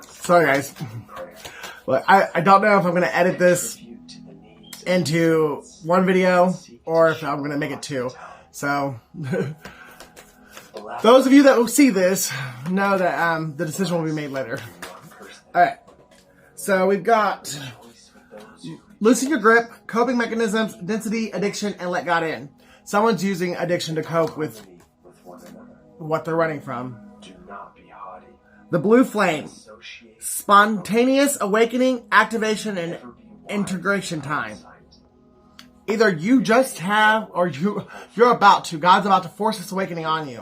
Sorry, guys. But I don't know if I'm going to edit this into one video or if I'm going to make it two. So, those of you that will see this know that the decision will be made later. Alright. So, we've got loosen your grip, coping mechanisms, density, addiction, and let God in. Someone's using addiction to cope with what they're running from. The blue flame. Spontaneous awakening, activation, and integration time. Either you just have or you're about to. God's about to force this awakening on you.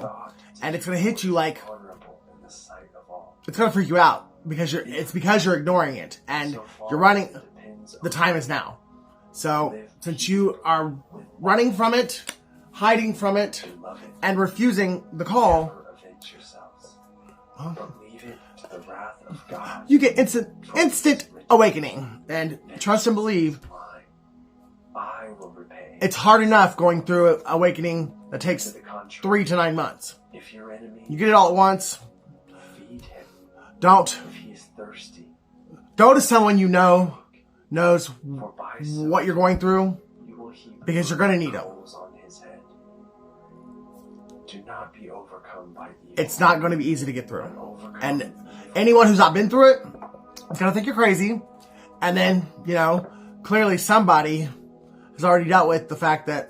And it's going to hit you like... It's going to freak you out. It's because you're ignoring it. And you're running... The time is now. So, since you are running from it, hiding from it, and refusing the call... You get instant awakening. And trust and believe... It's hard enough going through awakening that takes 3 to 9 months. You get it all at once. Don't go to someone you know knows what you're going through, because you're going to need it. It's not going to be easy to get through. And anyone who's not been through it is going to think you're crazy. And then, clearly somebody has already dealt with the fact that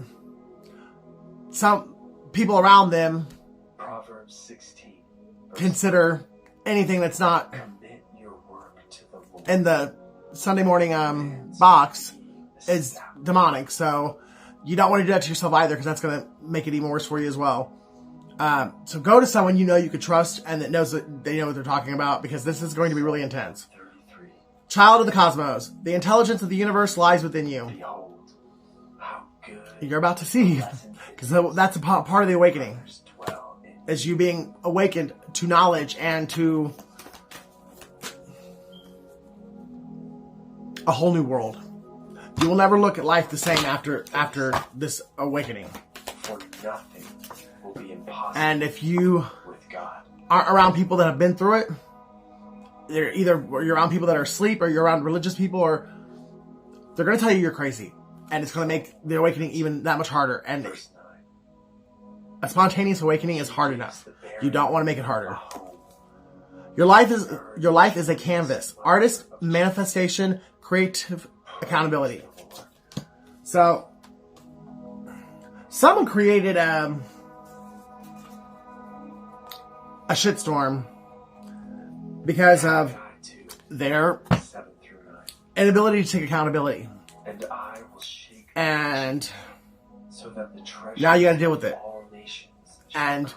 some people around them consider anything that's not in the Sunday morning box is demonic. So you don't want to do that to yourself either, because that's going to make it even worse for you as well. So go to someone you know you could trust and that knows that they know what they're talking about, because this is going to be really intense. Child of the cosmos. The intelligence of the universe lies within you. You're about to see, because that's a part of the awakening, is you being awakened to knowledge and to a whole new world. You will never look at life the same after this awakening. And if you aren't around people that have been through it, you're around people that are asleep, or you're around religious people, or they're going to tell you you're crazy. And it's going to make the awakening even that much harder. And a spontaneous awakening is hard enough. You don't want to make it harder. Your life is a canvas. Artist, manifestation, creative accountability. So, someone created a shitstorm because of their inability to take accountability. And now you got to deal with it. And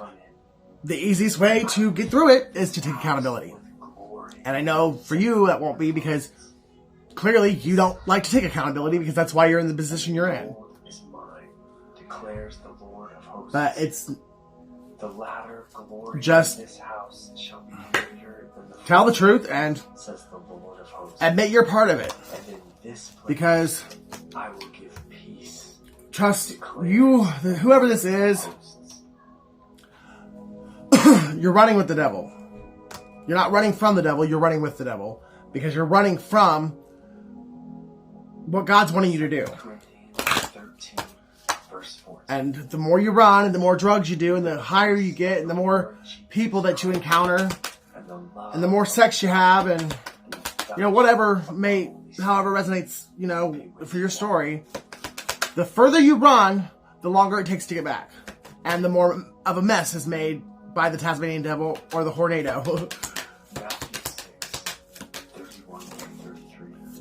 the easiest way to get through it is to take accountability. And I know for you that won't be, because clearly you don't like to take accountability, because that's why you're in the position you're in. But it's just tell the truth and admit you're part of it. Because trust you, whoever this is, you're running with the devil. You're not running from the devil, you're running with the devil. Because you're running from what God's wanting you to do. And the more you run, and the more drugs you do, and the higher you get, and the more people that you encounter, and the more sex you have, and whatever however resonates, for your story, the further you run, the longer it takes to get back. And the more of a mess is made by the Tasmanian devil or the Hornado.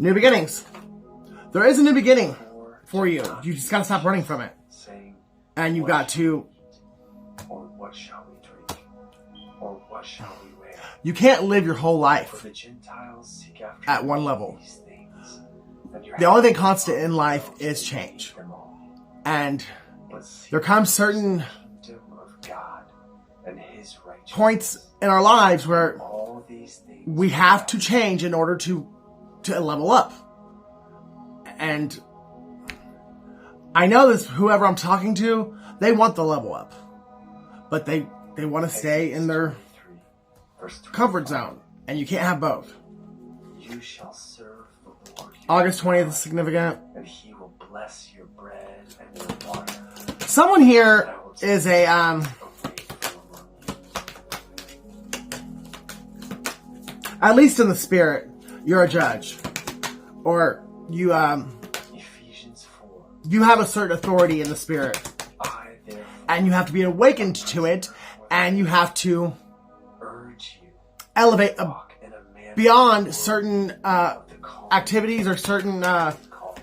New beginnings. There is a new beginning for you. You just gotta stop running from it. And you've got to... You can't live your whole life at one level. The only thing constant in life is change. And there comes certain points in our lives where we have to change in order to level up. And I know this, whoever I'm talking to, they want the level up. But they want to stay in their comfort zone. And you can't have both. You shall serve the Lord. August 20th is significant. And he will bless your bread and your water. Someone here is a, at least in the spirit, you're a judge. Or you, Ephesians 4. you have a certain authority in the spirit. I, therefore, And you have to be awakened to it. And you have to urge you elevate to walk in a manner beyond certain of the call activities or certain called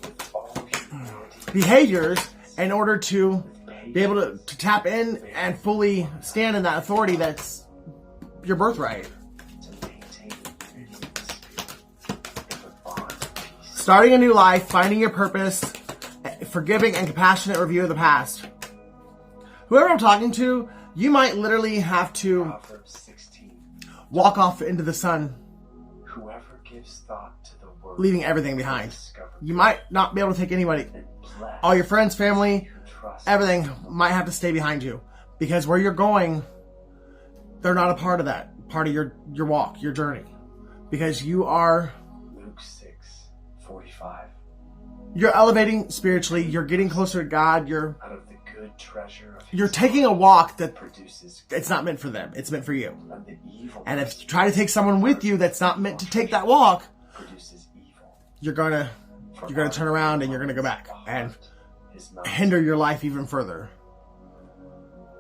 with all humility, behaviors in order to be able to tap in and fully stand in that authority that's your birthright. to maintain unity in the spirit, in the bond of peace. Starting a new life, finding your purpose, forgiving and compassionate review of the past. Whoever I'm talking to, you might literally have to Proverbs 16. walk off into the sun, Whoever gives thought to the word leaving everything behind. discover You might not be able to take anybody. and bless All your friends, family, and trust everything might have to stay behind you. Because where you're going, they're not a part of that. Part of your walk, your journey. Because you are... Luke 6:45. You're elevating spiritually. You're getting closer to God. You're Out of the good treasure of his you're taking a walk that produces it's not meant for them. It's meant for you. and the evil And if you try to take someone with you that's not meant to take that walk, produces evil. you're gonna turn around and you're gonna go back and His mouth hinder your life even further.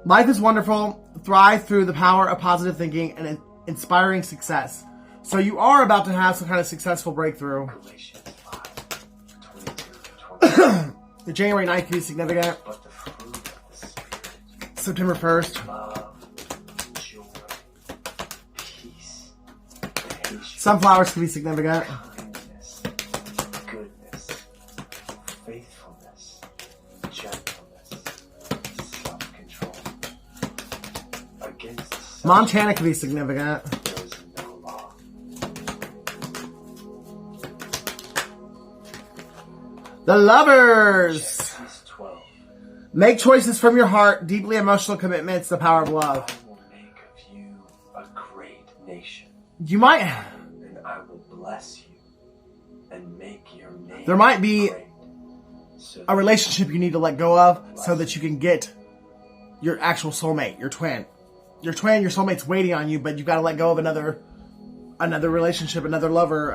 Life is wonderful. Thrive through the power of positive thinking and inspiring success. So you are about to have some kind of successful breakthrough. Galatians 5:22-23. The January 9th can be significant. But the fruit of the Spirit, September 1st. love, joy, peace, patience, Sunflowers can be significant. kindness, goodness, faithfulness, gentleness, self-control. Against such Montana can be significant. there is no law. The Lovers. Genesis 12. Make choices from your heart. Deeply emotional commitments. The power of love. I will make of you a great nation, You might... and I will bless you and make your name There might be great, so a relationship you need to let go of so that you can get your actual soulmate, your twin. Your twin, your soulmate's waiting on you, but you've got to let go of another relationship, another lover,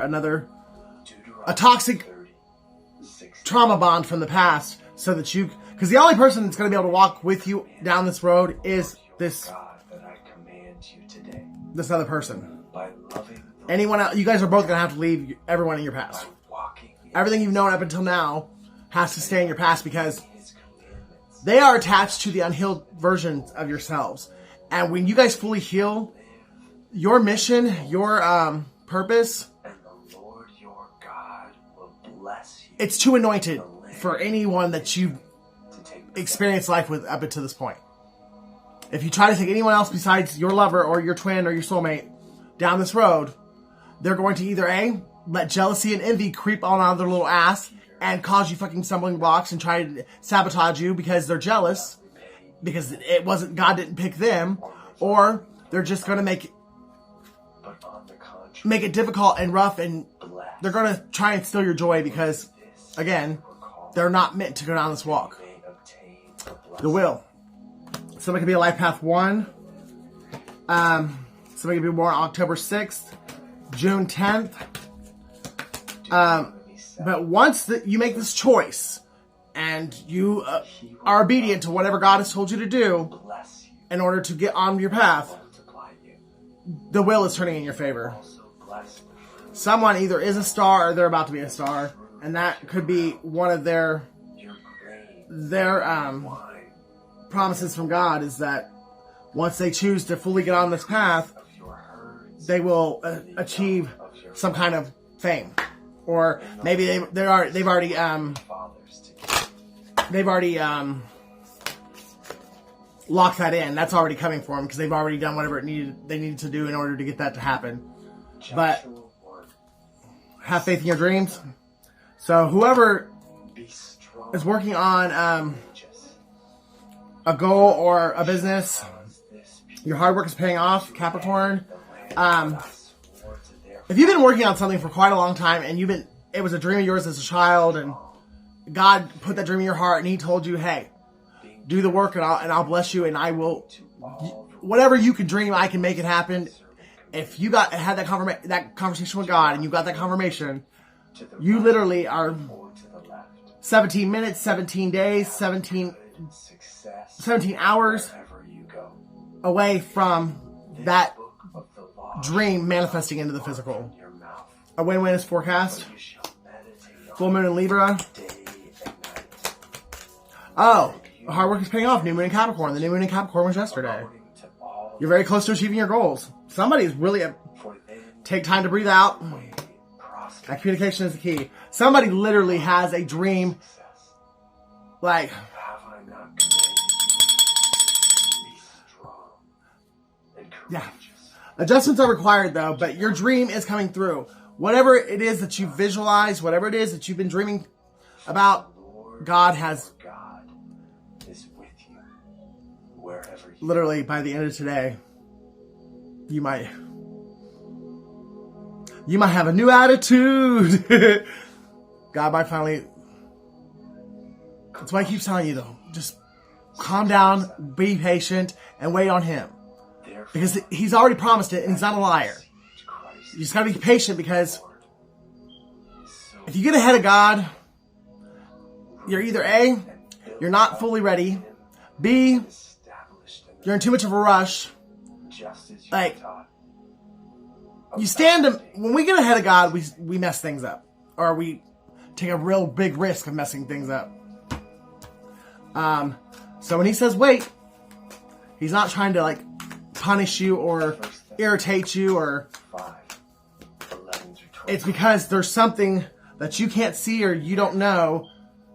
a toxic 30:6. trauma bond from the past so that you... Because the only person that's going to be able to walk with you down this road is this God, that I command you today, other person. by loving the Anyone else, you guys are both going to have to leave everyone in your by past. walking in Everything you've known up until now has to stay in your past because His commandments, they are attached to the unhealed versions of yourselves. And when you guys fully heal, your mission, your purpose, and the Lord your God will bless you it's too anointed for anyone that you've to take experienced life with up until this point. If you try to take anyone else besides your lover or your twin or your soulmate down this road, they're going to either A, let jealousy and envy creep on out of their little ass and cause you fucking stumbling blocks and try to sabotage you because they're jealous, because it wasn't, God didn't pick them, or they're just going to make but on the contrary, it difficult and rough, and bless they're going to try and steal your joy because, again, they're not meant to go down this walk. may obtain the blessing. The will. Somebody could be a life path 1. Somebody could be born October 6th, June 10th. But once you make this choice and you are obedient to whatever God has told you to do Bless you, in order to get on your path, multiply you, the will is turning in your favor. also bless the fruit Someone either is a star or they're about to be a star, and that could be one of their of your grain, wine promises from God, is that once they choose to fully get on this path, of your herds, they will achieve some kind of fame, or maybe they've already fathers together. they've already locked that in. That's already coming for them because they've already done whatever they needed to do in order to get that to happen. But Joshua 1, have faith in your dreams. So whoever be strong, is working on courageous, a goal or a business, because this your hard work is paying off, Capricorn. the land If you've been working on something for quite a long time and it was a dream of yours as a child and God put that dream in your heart and he told you, hey, do the work and I'll bless you and I will, whatever you can dream, I can make it happen. If you had that conversation with God and you got that confirmation, you literally are 17 minutes, 17 days, 17 hours away from that dream manifesting into the physical. A win-win is forecast. Full moon in Libra. Oh, hard work is paying off. New moon in Capricorn. The new moon in Capricorn was yesterday. You're very close to achieving your goals. Somebody's really take time to breathe out. That communication is the key. Somebody literally has a dream. Like, yeah. Adjustments are required though, but your dream is coming through. Whatever it is that you visualize, whatever it is that you've been dreaming about, God is with you wherever you literally by the end of today, you might have a new attitude. God might finally. That's why I keep telling you though, just calm down, be patient, and wait on Him. Because He's already promised it and He's not a liar. You just gotta be patient because if you get ahead of God, you're either A, you're not fully ready, B, you're in too much of a rush. Like, when we get ahead of God, we mess things up. Or we take a real big risk of messing things up. So when He says wait, He's not trying to like punish you or irritate you or it's because there's something that you can't see or you don't know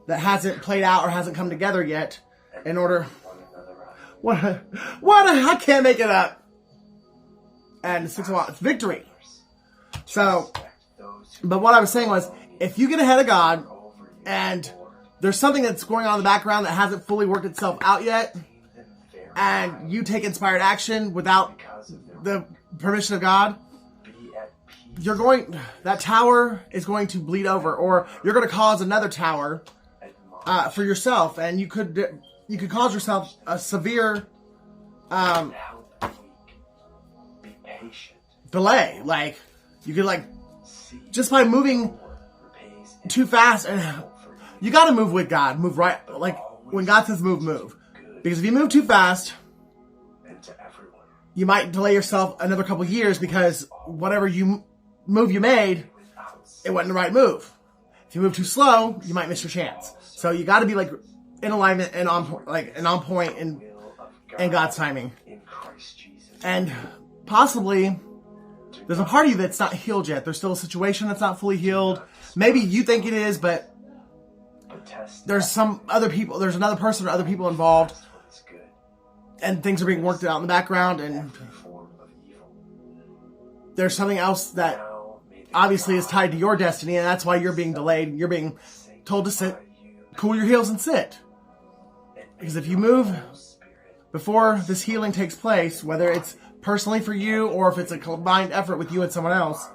that hasn't played out or hasn't come together yet in order. What? I can't make it up. And 6 o'clock, it's victory. So, but what I was saying was, if you get ahead of God and there's something that's going on in the background that hasn't fully worked itself out yet, and you take inspired action without the permission of God, that tower is going to bleed over, or you're going to cause another tower for yourself, and you could cause yourself a severe delay. Like you could just by moving too fast, and you got to move with God, move right. Like when God says move. Because if you move too fast, you might delay yourself another couple years because whatever move you made, it wasn't the right move. If you move too slow, you might miss your chance. So you got to be like in alignment and on point in God's timing. And possibly there's a part of you that's not healed yet. There's still a situation that's not fully healed. Maybe you think it is, but there's some other people. There's another person or other people involved. And things are being worked out in the background, and there's something else that obviously is tied to your destiny, and that's why you're being delayed. You're being told to sit, cool your heels and sit. Because if you move before this healing takes place, whether it's personally for you or if it's a combined effort with you and someone else,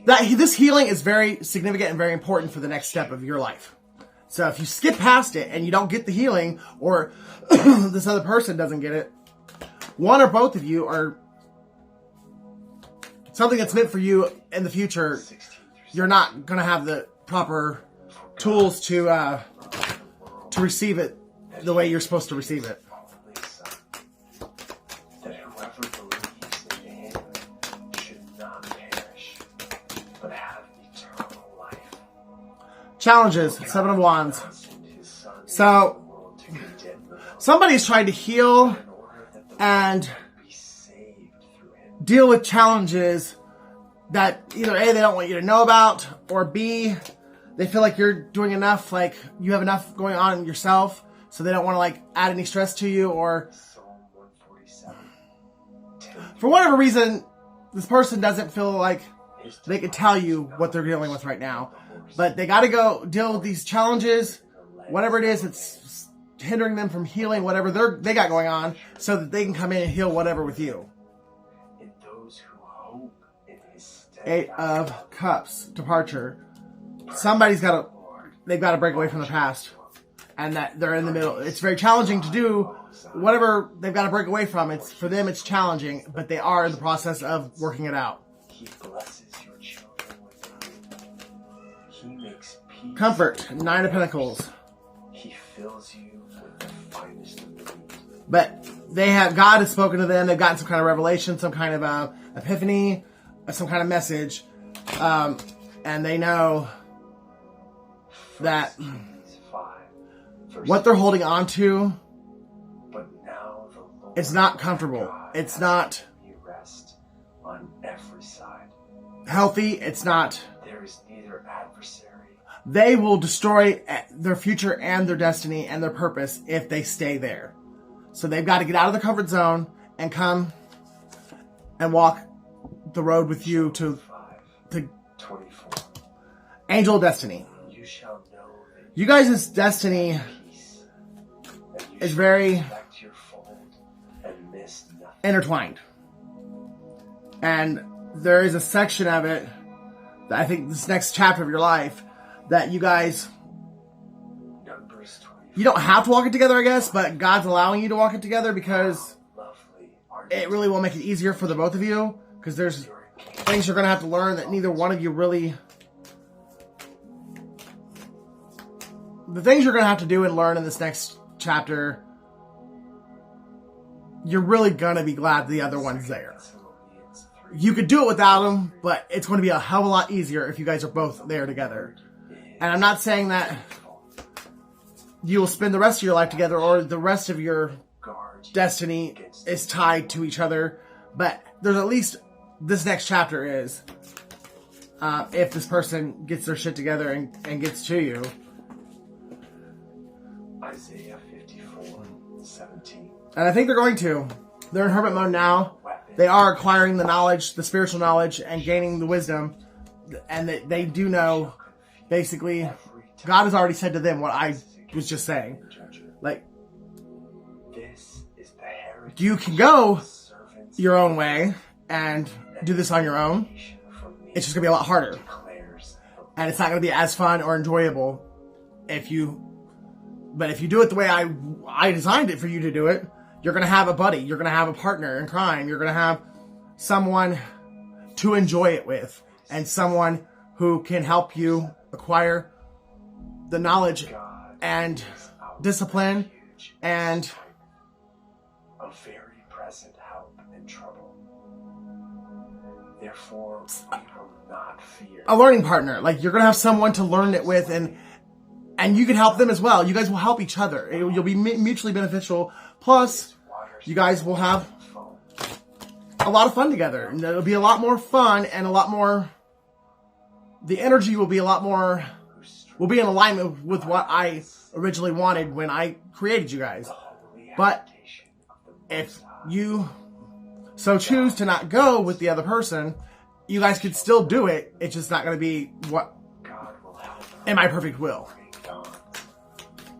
this healing is very significant and very important for the next step of your life. So if you skip past it and you don't get the healing, or this other person doesn't get it, one or both of you are something that's meant for you in the future, you're not going to have the proper tools to receive it the way you're supposed to receive it. That whoever believes in Him should not perish, but have eternal life. Challenges, 7 of Wands. So, somebody's trying to heal and deal with challenges that either A, they don't want you to know about, or B, they feel like you're doing enough, like you have enough going on yourself, so they don't want to add any stress to you, or for whatever reason, this person doesn't feel like they can tell you what they're dealing with right now. But they got to go deal with these challenges, whatever it is, it's hindering them from healing whatever they got going on, so that they can come in and heal whatever with you. In those who hope in his Eight of Cups, departure. Somebody's got they've got to break away from the past, and that they're in the middle. It's very challenging to do whatever they've got to break away from. It's for them, it's challenging, but they are in the process of working it out. He blesses your children with it. He makes peace. Comfort, Nine of Pentacles. He fills you with the finest of the wheat. But God has spoken to them. They've gotten some kind of revelation, some kind of epiphany, some kind of message, and they know that what they're holding on to, but now the Lord it's not comfortable. It's not rest on every side. Healthy. It's not. There is neither adversary. They will destroy their future and their destiny and their purpose if they stay there. So they've got to get out of the comfort zone and come and walk the road with you to 24. Angel of Destiny. You shall know that You guys' destiny peace, and you is shall very go back to your fold and miss nothing. intertwined. And there is a section of it that I think this next chapter of your life that you guys, Numbers 24. you don't have to walk it together, I guess, but God's allowing you to walk it together because Lovely are it really will make it easier for the both of you, because there's things you're going to have to learn that neither one of you really... The things you're going to have to do and learn in this next chapter, you're really going to be glad the other one's there. You could do it without them, but it's going to be a hell of a lot easier if you guys are both there together. And I'm not saying that you will spend the rest of your life together or the rest of your destiny is tied to each other, but there's at least this next chapter is, if this person gets their shit together and gets to you. Isaiah 54:17. And I think they're going to. They're in hermit mode now. They are acquiring the knowledge, the spiritual knowledge, and gaining the wisdom. And they do know, basically, God has already said to them what I was just saying. Like, This is the heritage you can go of servants your own way and do this on your own. from me, It's just going to be a lot harder. declares the And it's not going to be as fun or enjoyable but if you do it the way I designed it for you to do it, you're going to have a buddy. You're going to have a partner in crime. You're going to have someone to enjoy it with and someone who can help you acquire the knowledge God and is our discipline refuge, and a very present help in trouble. Therefore, we will not fear. a learning partner. Like, you're going to have someone to learn it with, and you can help them as well. You guys will help each other. You'll be mutually beneficial. Plus, you guys will have a lot of fun together. And it'll be a lot more fun and a lot more... The energy will be a lot more... Will be in alignment with what I originally wanted when I created you guys. But if you so choose to not go with the other person, you guys could still do it. It's just not going to be what God will help in my perfect will.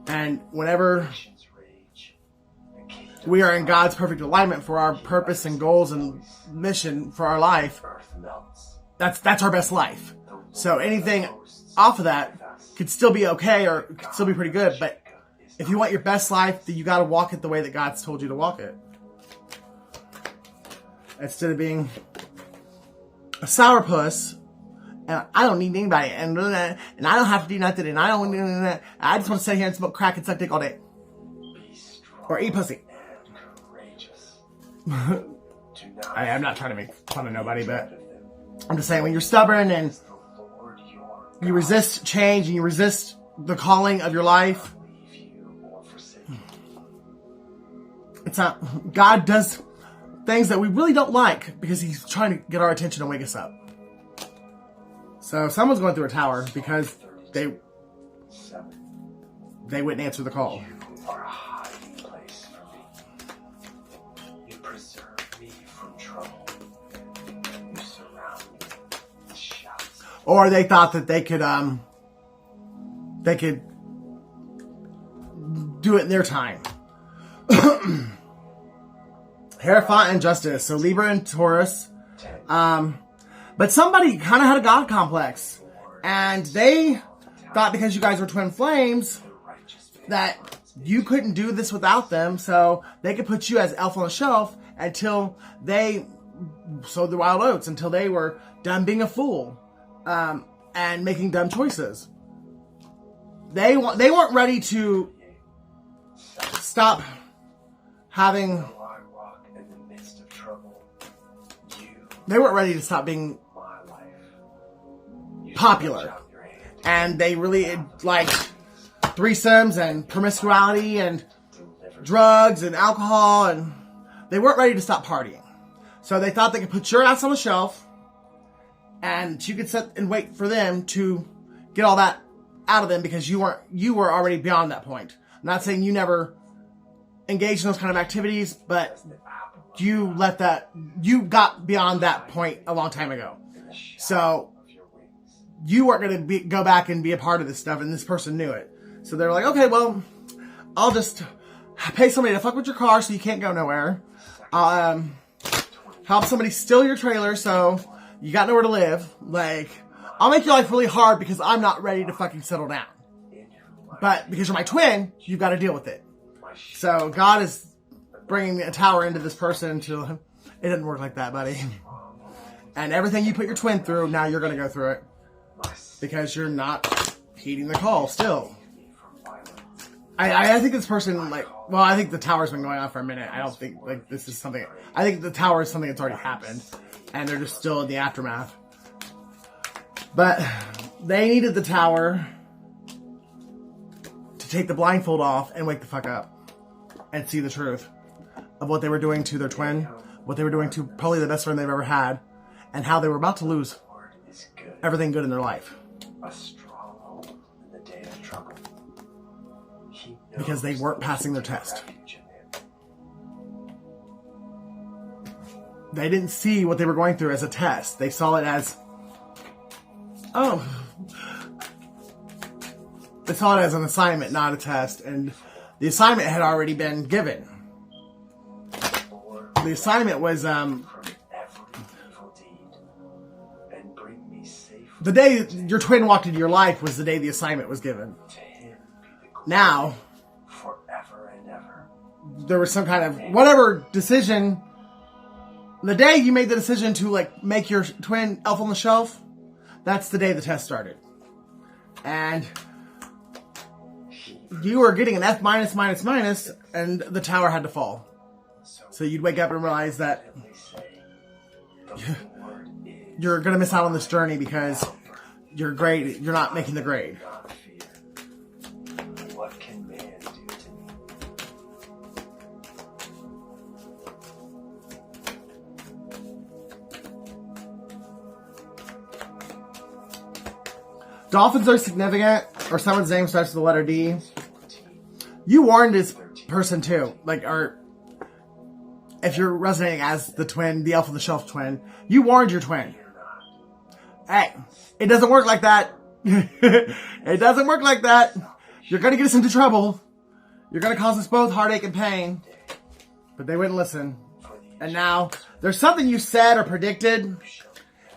And whenever nations rage. The kingdom we are in God's perfect alignment for our purpose and goals and mission for our life, earth melts. that's our best life. So anything off of that could still be okay or could still be pretty good. But if you want your best life, then you got to walk it the way that God's told you to walk it. Instead of being a sourpuss, and I don't need anybody, and I don't have to do nothing, and I don't do that. I just want to sit here and smoke crack and suck dick all day. Be strong Or eat pussy. and courageous. Do not I'm not trying to make fun of nobody, but fear them. I'm just saying when you're stubborn and The Lord your you God resist change and you resist the calling of your life, will leave you or forsake you. it's not... God does things that we really don't like because he's trying to get our attention and wake us up. So someone's going through a tower because they 7. wouldn't answer the call. You are a hiding place for me. You preserve me from trouble. You surround me with shouts. Or they thought that they could do it in their time. Hierophant and Justice. So Libra and Taurus. But somebody kind of had a god complex. And they thought because you guys were twin flames that you couldn't do this without them. So they could put you as elf on the shelf until they sowed the wild oats, until they were done being a fool and making dumb choices. They weren't ready to stop having... They weren't ready to stop being popular. And they really liked threesomes and promiscuity and drugs and alcohol, and they weren't ready to stop partying. So they thought they could put your ass on the shelf and you could sit and wait for them to get all that out of them because you were already beyond that point. I'm not saying you never engaged in those kind of activities, but you got beyond that point a long time ago. So you weren't going to go back and be a part of this stuff, and this person knew it. So they're like, okay, well, I'll just pay somebody to fuck with your car so you can't go nowhere. I'll help somebody steal your trailer so you got nowhere to live. Like, I'll make your life really hard because I'm not ready to fucking settle down. But because you're my twin, you've got to deal with it. So God is bringing a tower into this person to... It didn't work like that, buddy. And everything you put your twin through, now you're going to go through it. Because you're not heeding the call still. I think this person, like... Well, I think the tower's been going on for a minute. I don't think, like, this is something... I think the tower is something that's already happened. And they're just still in the aftermath. But they needed the tower to take the blindfold off and wake the fuck up. And see the truth of what they were doing to their twin. What they were doing to probably the best friend they've ever had. And how they were about to lose everything good in their life. A stronghold in the day of trouble. Because they weren't passing their test. They didn't see what they were going through as a test. They saw it as... Oh. They saw it as an assignment, not a test. And the assignment had already been given. The assignment was... The day your twin walked into your life was the day the assignment was given. Now, there was some kind of, whatever decision, the day you made the decision to, like, make your twin elf on the shelf, that's the day the test started. And you were getting an F minus, minus, minus, and the tower had to fall. So you'd wake up and realize that you're going to miss out on this journey because your grade, you're not making the grade. What can man do to me? Dolphins are significant, or someone's name starts with the letter D. You warned this person too, like, or if you're resonating as the twin, the elf on the shelf twin, you warned your twin. Hey, it doesn't work like that. It doesn't work like that. You're going to get us into trouble. You're going to cause us both heartache and pain. But they wouldn't listen. And now, there's something you said or predicted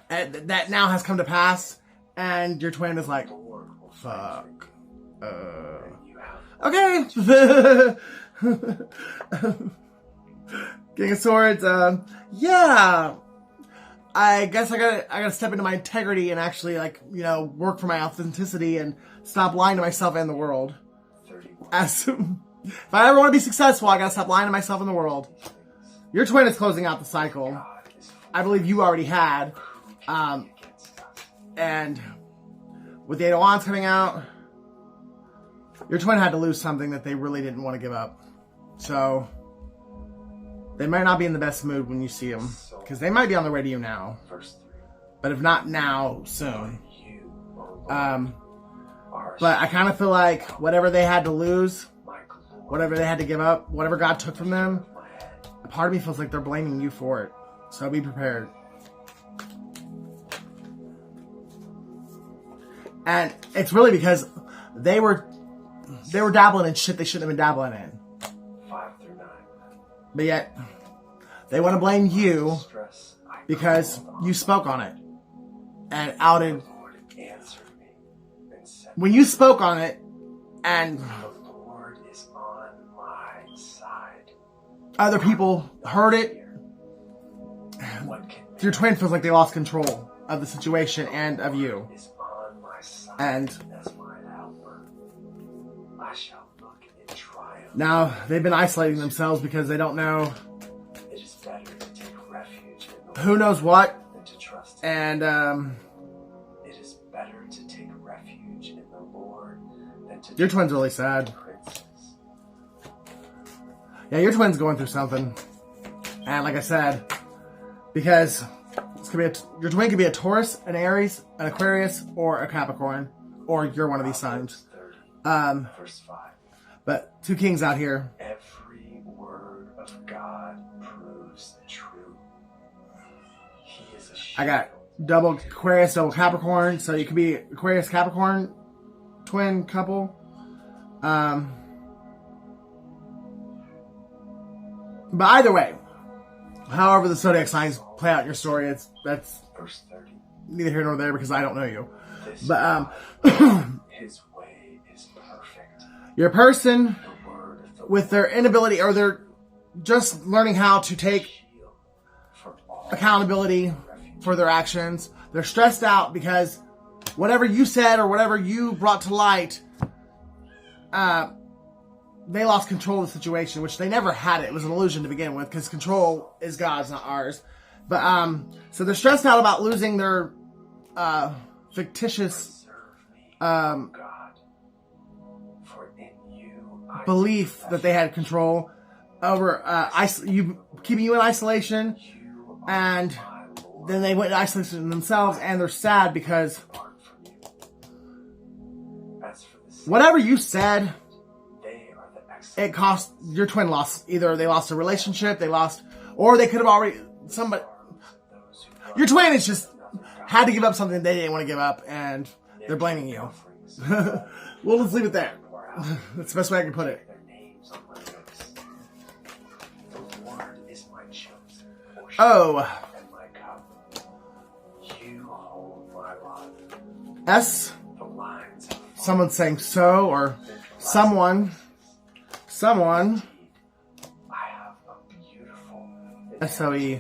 that now has come to pass. And your twin is like, fuck. Okay. King of Swords, yeah. I guess I gotta step into my integrity and actually, like, you know, work for my authenticity and stop lying to myself and the world. If I ever want to be successful, I gotta stop lying to myself and the world. Your twin is closing out the cycle. I believe you already had. And with the Eight of Wands coming out, your twin had to lose something that they really didn't want to give up. So they might not be in the best mood when you see them. Because they might be on the way to you now. But if not now, soon. But I kind of feel like whatever they had to lose, whatever they had to give up, whatever God took from them, a part of me feels like they're blaming you for it. So be prepared. And it's really because they were they were dabbling in shit they shouldn't have been dabbling in. 5 through 9. But yet, they want to blame you Stress. I because called you on spoke on it and the outed. Lord answered me and said, When you spoke on it and the Lord is on my side. other people heard it, What can your twin feels like they lost control of the situation and of you. is on my side And as mine helper? I shall look in triumph. now they've been isolating themselves because they don't know It is better to take refuge in the who Lord knows what. than to trust him. And It is better to take refuge in the Lord than to your trust twin's really sad. in princes. Yeah, your twin's going through something. And like I said, because it's gonna be your twin could be a Taurus, an Aries, an Aquarius, or a Capricorn, or you're one of these signs. 30, verse 5. But 2 kings out here. Every word of God proves true. He is a I got shield. double Aquarius, double Capricorn, so you could be Aquarius, Capricorn, twin couple. But either way, however the zodiac signs play out in your story, that's Verse 30. neither here nor there because I don't know you. This But his way is perfect. you're a person The word of the with their inability or they're just learning how to take shield for all accountability for their actions. They're stressed out because whatever you said or whatever you brought to light, they lost control of the situation, which they never had it. It was an illusion to begin with because control is God's, not ours. But so they're stressed out about losing their fictitious serve me, God. For in you I belief that they had control over keeping you in isolation, you and my Lord then they went in isolation themselves, and they're sad because apart from you. As for the sick, whatever you said, they are the excellent it cost your twin lost. Either they lost a relationship, they lost, or they could have already somebody. those who love Your twin is just had to give up something they didn't want to give up, and they're blaming you. offerings We'll just leave it there. pour out That's the best way I can put it. their names on my lips. The Lord is my chosen portion Oh, and my cup. You hold my life. S. The lines of Someone's saying so, or someone. I have a beautiful SOE.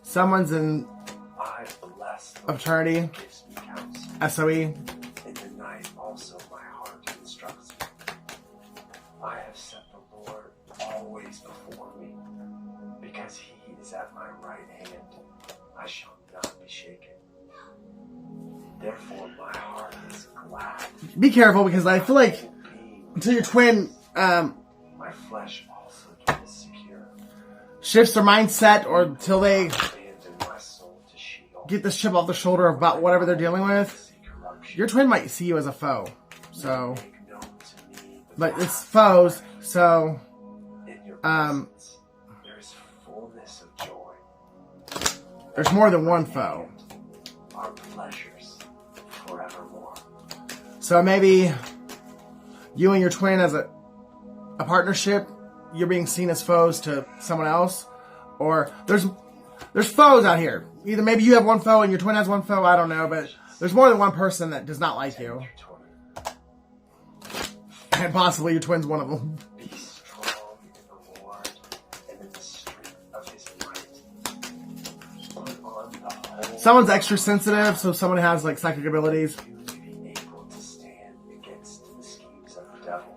Someone's in I bless the eternity. Lord who gives me counsel. SOE. In the night also my heart instructs me. I have set the Lord always before me. Because he is at my right hand, I shall not be shaken. Therefore my heart is glad. Be careful because I feel like Being until your twin my flesh also is secure. shifts their mindset or until they Abandon my soul to Sheol. get this chip off their shoulder about whatever they're dealing with, See corruption. your twin might see you as a foe. So, Make known to me the but it's paths foes, so in your um, presence. There is fullness of joy. there's more than one foe. Our pleasures forevermore. So maybe you and your twin as a partnership, you're being seen as foes to someone else, or there's foes out here. Either maybe you have one foe and your twin has one foe. I don't know, but there's more than one person that does not like you, and possibly your twin's one of them. Be strong in the Lord and in the strength of his might. Put on the whole Someone's extra sensitive, so someone has like psychic abilities. you to be able to stand against the schemes of the devil.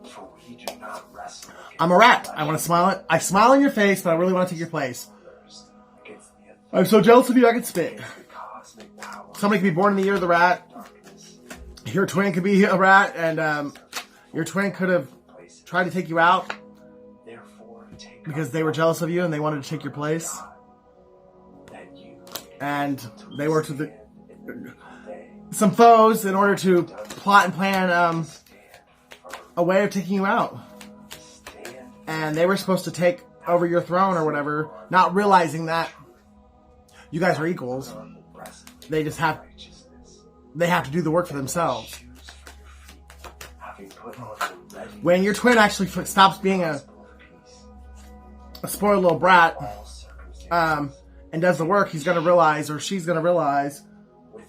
For we do not wrestle against I'm a rat. flesh I want to smile it. I smile in your face, but I really want to take your place. and blood, against the I'm so jealous of you, I can spit. against the cosmic power Somebody could be born in the year of the rat. of darkness. Your twin could be a rat, and your twin could have Places. tried to take you out Therefore, take because up they were jealous of you and they wanted to take your place. God, that you And they were to the stand in the evil day. some foes in order to plot and plan Stand firm. a way of taking you out. Stand And they were supposed to take over your throne or whatever, not realizing that you guys are equals. on the breastplate They just have of righteousness. they have to do the work for themselves. Shoes for your feet have having put on the ready When your twin actually stops being a spoiled little brat, all circumstances, and does the work, he's gonna realize, or she's gonna realize,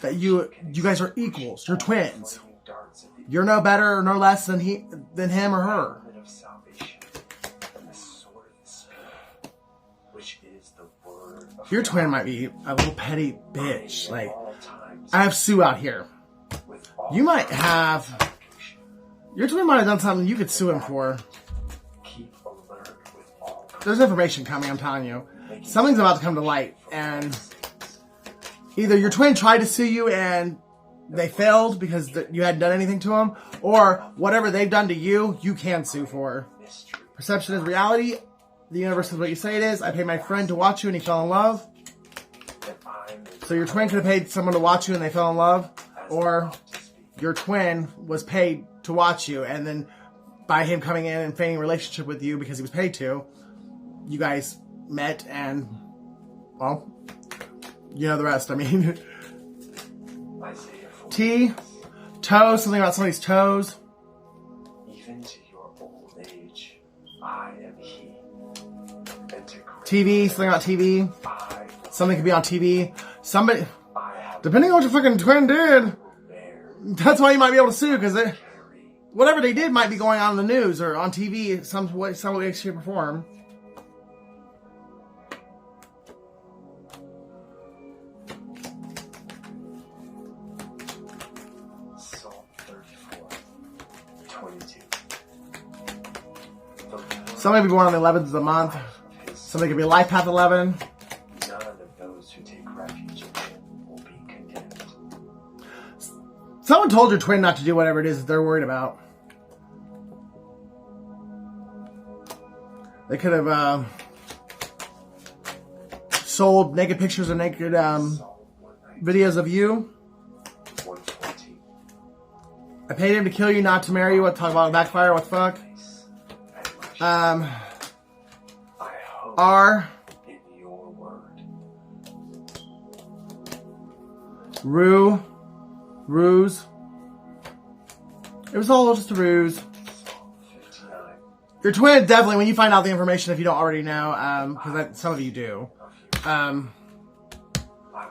that you guys are equals. You're twins. darts of the You're no better or no less than him or her. helmet of salvation and the sword of the Spirit, which is the word of Your God. twin might be a little petty bitch. At Like, all times, I have Sue out here. with all You might have, your twin might have done something you could sue him for. keep alert with all There's information coming, I'm telling you. Something's about to come to light, and either your twin tried to sue you and they failed because you hadn't done anything to them, or whatever they've done to you, you can sue for. mystery. Perception is reality. The universe is what you say it is. I paid my friend to watch you and he fell in love. That I'm So your twin could have paid someone to watch you and they fell in love, or your twin was paid to watch you, and then by him coming in and feigning a relationship with you because he was paid to, you guys met and, well, you know the rest. I mean, Isaiah 40. T, toes, something about somebody's toes. Even to your old age, I am he. And to great TV, something about TV. I, Something could be on TV. Somebody, I have depending on what your fucking twin did, bear, that's why you might be able to sue, because carry, whatever they did might be going on in the news or on TV some way, shape, or form. Psalm 34, 22. Somebody could be born on the 11th of the month. Somebody could be Life Path 11. None of those who take refuge in him will be condemned. Someone told your twin not to do whatever it is that they're worried about. They could have sold naked pictures or naked Psalm 119, videos of you. 120. I paid him to kill you, not to marry you. What, talk about backfire? What the fuck? And my I hope R, in your word. ruse. It was all just a ruse. Psalm 59. Your twin, definitely, when you find out the information, if you don't already know, because some of you do, I will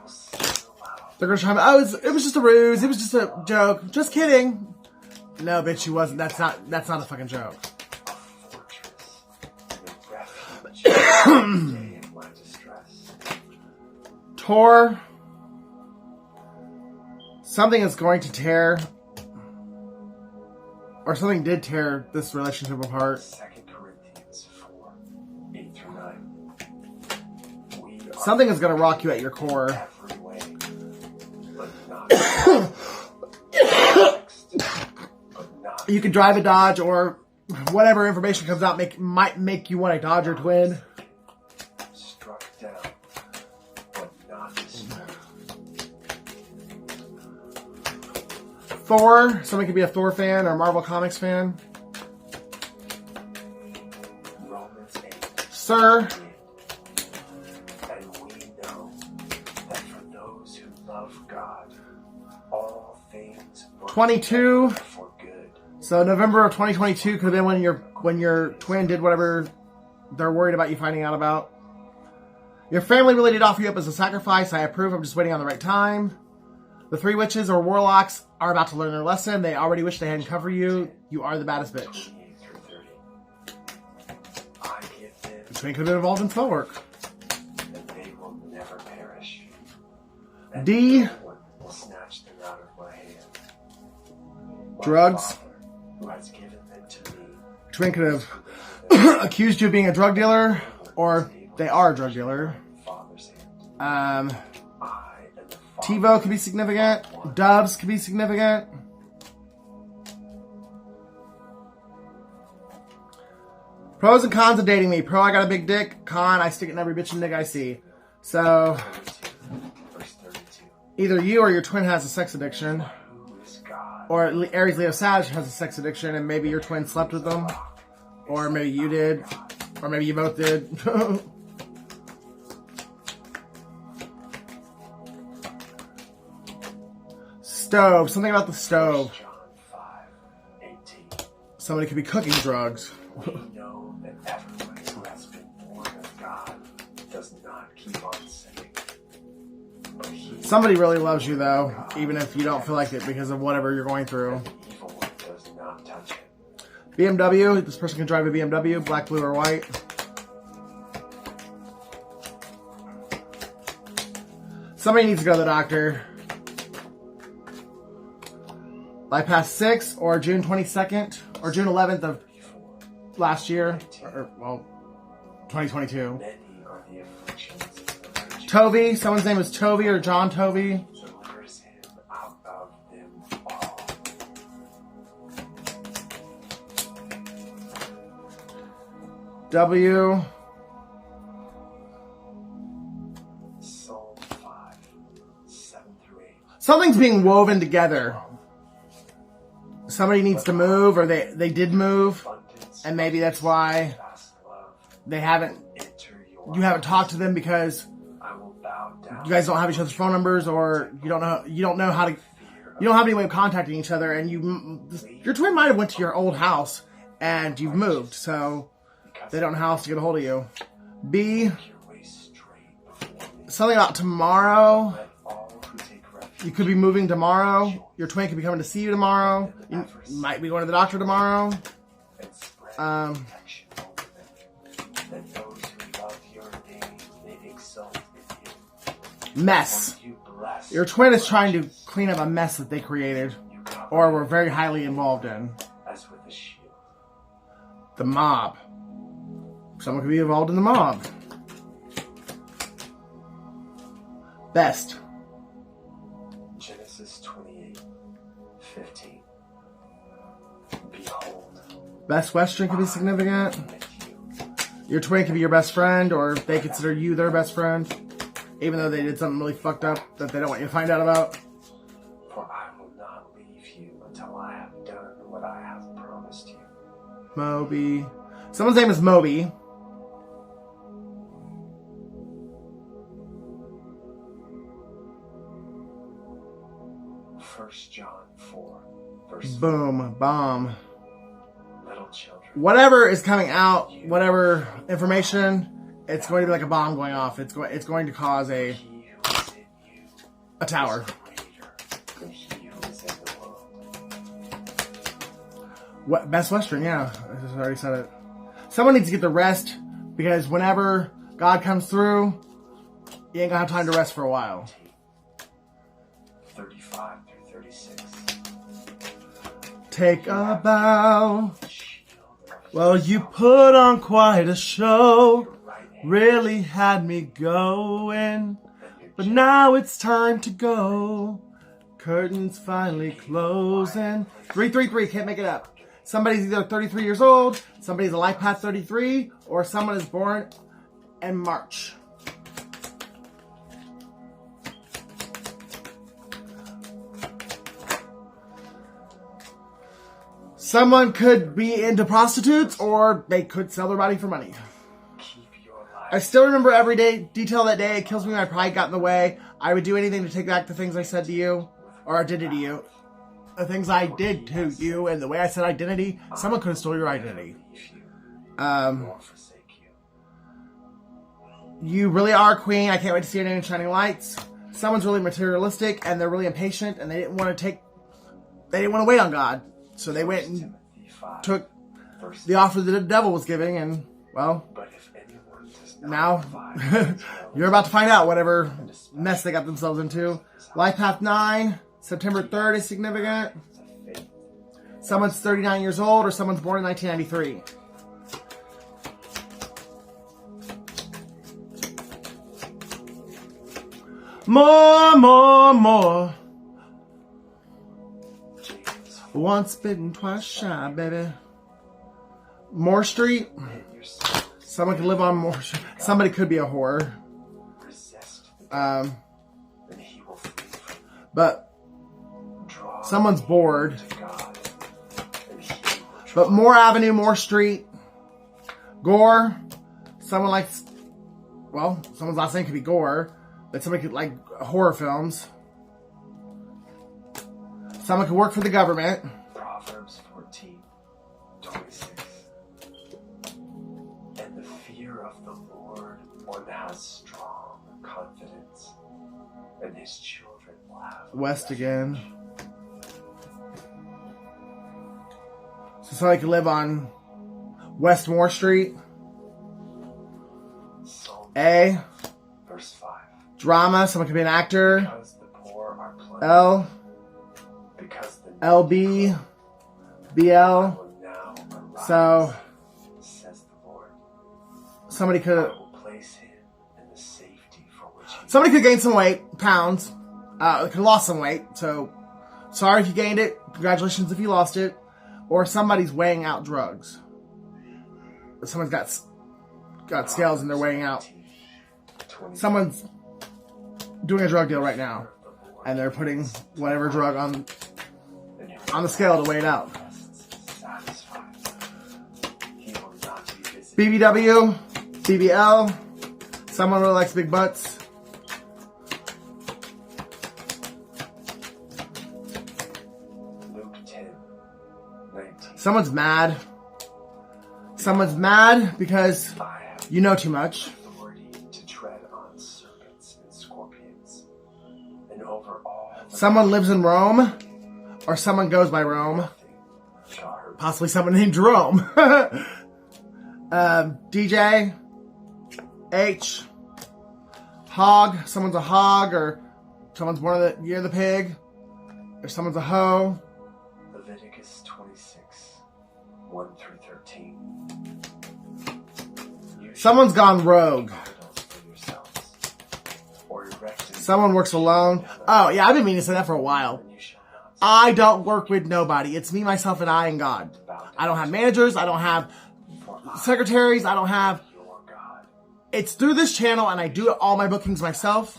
sing aloud. they're going to try to, it was just a ruse. It was just a joke. Just kidding. No, bitch, you wasn't. That's not a fucking joke. A fortress and a refuge in the day of my distress. Tor. Something is going to tear, or something did tear this relationship apart. 2 Corinthians 4, 8 through 9. We are Something is going to rock you at your core. every way, but not fixed, but not You can drive a Dodge, or whatever information comes out might make you want to dodge your twin. struck down, but not destroyed. Thor. Somebody could be a Thor fan or a Marvel Comics fan. Romans 8. Sir. And we know that for those who love God, all things work 22. together for good. So November of 2022 could have been when your twin did whatever they're worried about you finding out about. Your family really did offer you up as a sacrifice. I approve. I'm just waiting on the right time. The 3 witches or warlocks are about to learn their lesson. They already wish they hadn't come for you. You are the baddest bitch. 28 through 30. I give them, Your twin could have been involved in spell work. and they will never perish. And D. no one will snatch them out of my hand. My Drugs. Father, who has given them to me, Your twin could have accused you of being a drug dealer, or they are a drug dealer. Father's hand. I am the Father. TiVo could be significant. Doves could be significant. Pros and cons of dating me. Pro, I got a big dick. Con, I stick it in every bitch and nigga I see. So, 32, verse 32. either you or your twin has a sex addiction, Who is God? or Aries Leo Sag has a sex addiction, and maybe your twin slept with them, or maybe you did, or maybe you both did. Stove. Something about the stove. John 5, 18. Somebody could be cooking drugs. We know that everyone who has been born of God does not keep on sinning. But he Somebody really loves you, though, even if you don't feel like it because of whatever you're going through. the evil one does not touch him. BMW. This person can drive a BMW, black, blue, or white. Somebody needs to go to the doctor. Bypass 6 or June 22nd or June 11th of last year. Or, well, 2022. Many are the afflictions of the righteous. Tovey. Someone's name is Tovey or John Tovey. Delivers him out of them all. W. Psalm 5, 7 through 8. Something's being woven together. Somebody needs to move, or they did move, Abundance and maybe that's why vast love. they haven't. Enter your You haven't talked to them because I will bow down. you guys don't have each other's phone numbers, or you don't know how to. You don't have any way of contacting each other, and your twin might have went to your old house and you've moved, so they don't know how else to get a hold of you. B. Your way straight before me. Something about tomorrow. Let all who take refuge You could be moving tomorrow. Your twin could be coming to see you tomorrow. You might be going to the doctor tomorrow. and spread protection over them. That those who love your name may exult in you. Mess. You bless Your twin is trying to clean up a mess that they created you cover or were very highly involved in. as with a shield. The mob. Someone could be involved in the mob. Best. Genesis 28:15. Behold, Best Western could be significant. with you. Your twin could be your best friend, or they consider you their best friend, even though they did something really fucked up that they don't want you to find out about. For I will not leave you until I have done what I have promised you. Moby. Someone's name is Moby. First John 4, verse Boom. Bomb. little children. Whatever is coming out, whatever information, it's going to be like a bomb going off. It's going to cause He who is in you a tower. is greater than he who is in the world. What, Best Western, yeah. I just already said it. Someone needs to get the rest, because whenever God comes through, you ain't gonna have time to rest for a while. 35 through 36. Take a bow. Well, you put on quite a show. Really had me going. But now it's time to go. Curtains finally closing. 333, can't make it up. Somebody's either 33 years old, somebody's a life path 33, or someone is born in March. Someone could be into prostitutes, or they could sell their body for money. Keep your life. I still remember every day, detail that day. It kills me my pride got in the way. I would do anything to take back the things I said to you, or I did to you. The things I did to you, and the way I said identity, someone could have stole your identity. Nor forsake you. You really are a queen. I can't wait to see your name in shining lights. Someone's really materialistic, and they're really impatient, and they didn't want to wait on God. So they went and Timothy 5, took verse the offer that the devil was giving, and, well, But if anyone does not now abide you're about to find out whatever mess they got themselves into. Life Path 9, September 3rd is significant. faith, Someone's 39 years old, or someone's born in 1993. More. Jesus, Once bitten, twice shy, baby. Moore Street. in yourself, Someone could live on Moore Street. Somebody could be a whore. resist the devil, Um, and he will flee from you. but Draw someone's bored. to God, and he will draw But Moore Avenue, Moore Street. Gore. Someone likes, well, someone's last name could be Gore. But somebody could like horror films. Someone could work for the government. Proverbs 14, one has strong confidence, and his children will have West refuge. again. So somebody could live on Westmore Street. Psalm A. verse 5. Drama. Someone could be an actor. Because the poor are plenty, L. because the LB. BL. will now arise, So says the Lord. somebody I could will place him in the safety for which he somebody could gain some weight, pounds. Could have lost some weight. So sorry if you gained it. Congratulations if you lost it. Or somebody's weighing out drugs. Someone's got scales and they're weighing out. 20 Someone's doing a drug deal right now, and they're putting whatever drug on the scale to weigh it out. satisfied. He will not be visited. BBW, BBL. Someone really likes big butts. Luke 10, 19. Someone's mad. Someone's mad because I have you know too much. authority to tread on serpents and scorpions, and over all the Someone lives in Rome, or someone goes by Rome. nothing shall hurt. Possibly someone named Jerome. DJ, H, Hog. Someone's a hog, or someone's born of the year of the pig, or someone's a hoe. Leviticus 26, 1 through 13. You Someone's gone rogue. shall not idols for yourselves, or erect Someone works alone. Oh, yeah, I've been meaning to say that for a while. and you shall not I don't work with nobody. It's me, myself, and I, and God. bow down I don't have managers. I don't have for I, secretaries. I don't have... your God, It's through this channel, and I do all my bookings myself.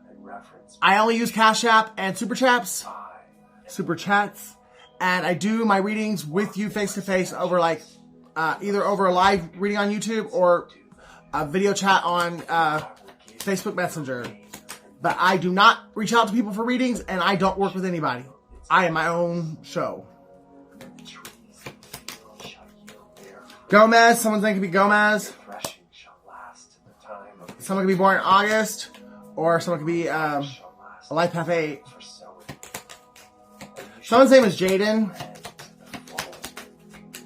and reference I only use Cash App and Super Chats. I Super Chats. And I do my readings with you face-to-face over, like, either over a live reading on YouTube or a video chat on Facebook Messenger. But I do not reach out to people for readings, and I don't work with anybody. I am my own show. and the trees of the field shall yield their fruit. Gomez, someone's name could be Gomez. Threshing shall last to the time of the Someone could be born in August, or someone could be shall last a Life Path 8. for sowing. And you shall Someone's name is Jaden. bread to the full,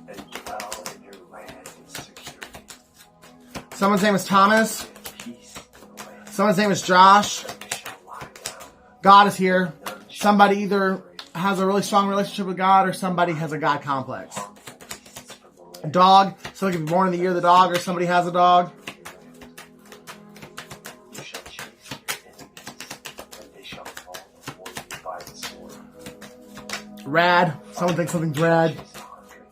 and dwell in your land in security. Someone's name is Thomas. Peace in the land. Someone's name is Josh. You shall lie down. God is here. Somebody either has a really strong relationship with God, or somebody has a God complex. Harmful beasts from the A land. dog. Someone could be born in the year of the dog, or somebody has a dog. You shall chase your enemies, and they shall fall before you by the sword. Rad. Someone thinks something's rad. Chase 100,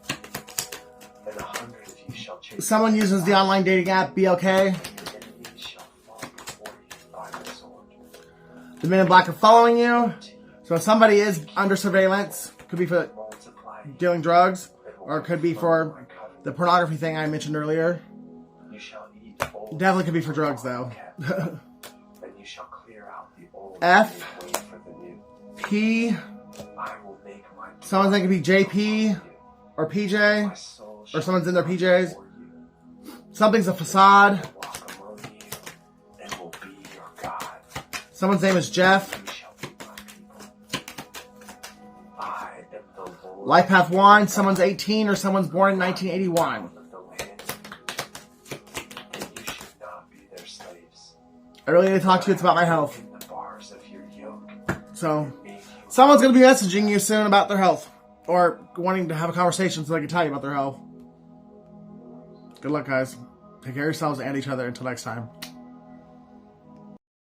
and 100 of you shall chase. Someone uses the online dating app BLK. Your enemies shall fall before you by the sword. The Men in Black are following you. So if somebody is under surveillance, could be for Multiply. dealing drugs, or it could be for the pornography thing I mentioned earlier. You shall eat old. Definitely could be for drugs, though. And you shall clear out the old. F. And make way for the new. P. I will make my. Someone's name could be JP or My PJ. soul Or someone's in their shall PJs. before you. Something's a facade. Walk among you, and will be your God. Someone's name is Jeff. You shall be my people. I am the Lord. Life Path 1. Someone's 18, or someone's born in 1981. Of the land, and you should not be their slaves. I really need to talk to you. It's about my health. In the bars of your yoke, So, made you someone's going to be messaging you soon about their health. Or wanting to have a conversation so they can tell you about their health. Good luck, guys. Take care of yourselves and each other. Until next time.